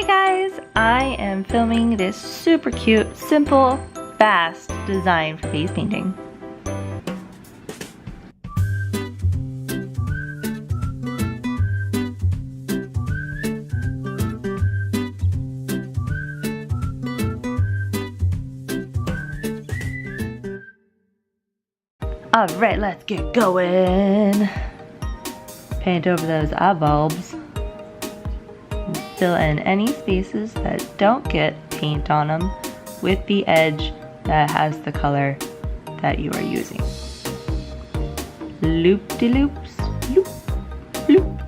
Hey guys! I am filming this super cute, simple, fast design for face painting. Alright, let's get going! Paint over those eye bulbs. Fill in any spaces that don't get paint on them with the edge that has the color that you are using. Loop-de-loops, loop, loop.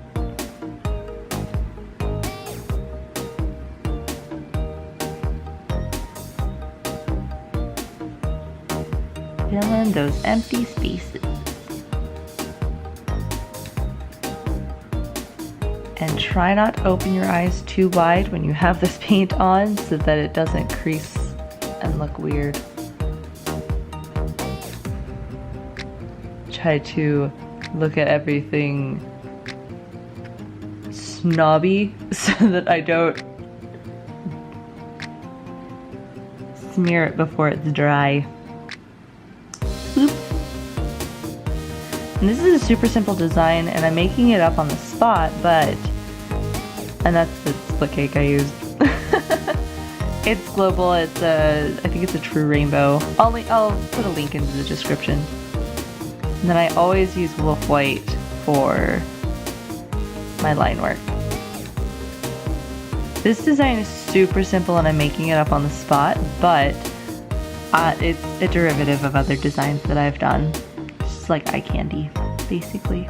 Fill in those empty spaces. And try not to open your eyes too wide when you have this paint on so that it doesn't crease and look weird. Try to look at everything snobby so that I don't smear it before it's dry. Boop. And this is a super simple design and I'm making it up on the spot, and that's the split cake I used. It's global, I think it's a true rainbow. I'll put a link into the description. And then I always use Wolfe White for my line work. This design is super simple and I'm making it up on the spot, but it's a derivative of other designs that I've done. Just like eye candy, basically.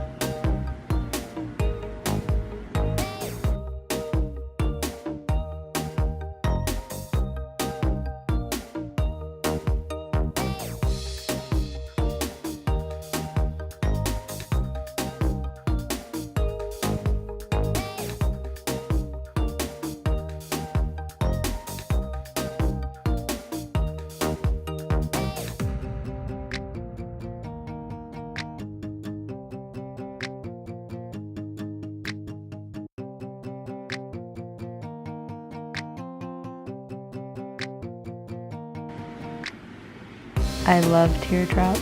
I love teardrops.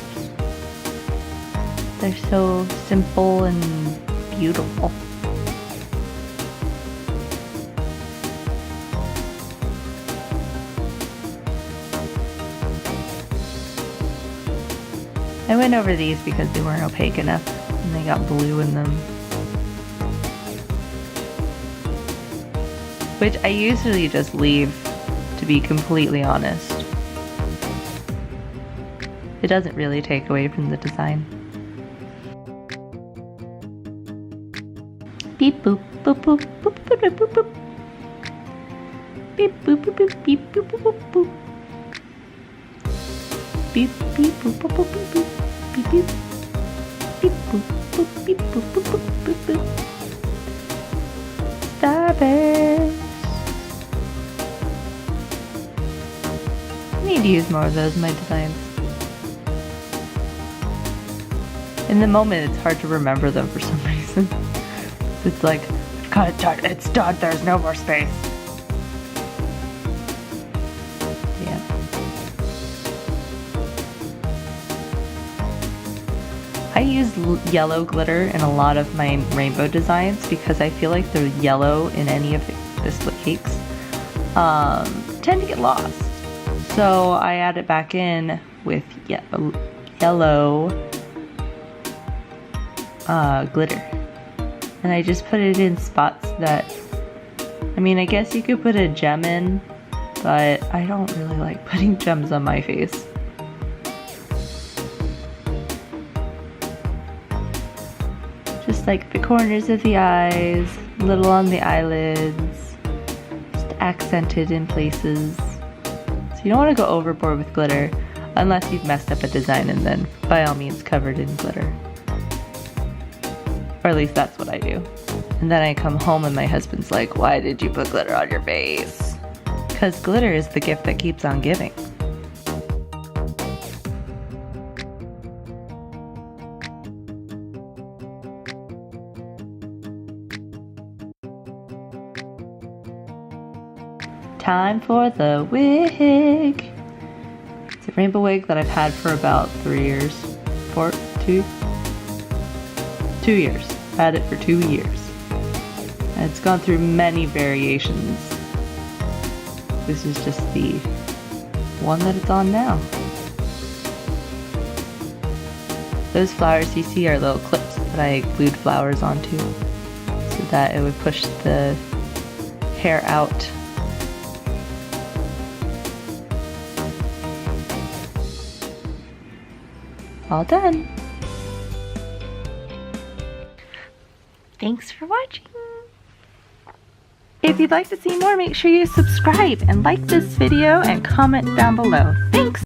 They're so simple and beautiful. I went over these because they weren't opaque enough and they got blue in them. Which I usually just leave, to be completely honest. It doesn't really take away from the design. Beep boop boop boop boop boop boop boop boop. Beep boop boop boop beep boop boop boop boop. Beep beep boop boop boop beep boop beep beep. Beep boop boop beep boop boop boop boop boop. Starburst. I need to use more of those in my designs. In the moment, it's hard to remember them for some reason. It's like, it's done, there's no more space. Yeah. I use yellow glitter in a lot of my rainbow designs because I feel like the yellow in any of the split cakes tend to get lost. So I add it back in with yellow glitter, and I just put it in spots that, I mean, I guess you could put a gem in, but I don't really like putting gems on my face. Just like the corners of the eyes, a little on the eyelids, just accented in places. So you don't want to go overboard with glitter unless you've messed up a design, and then by all means cover it in glitter. Or at least that's what I do. And then I come home and my husband's like, why did you put glitter on your face? Because glitter is the gift that keeps on giving. Time for the wig. It's a rainbow wig that I've had for about 3 years. 2 years. I've had it for 2 years. And it's gone through many variations. This is just the one that it's on now. Those flowers you see are little clips that I glued flowers onto so that it would push the hair out. All done. Thanks for watching. If you'd like to see more, make sure you subscribe and like this video and comment down below. Thanks.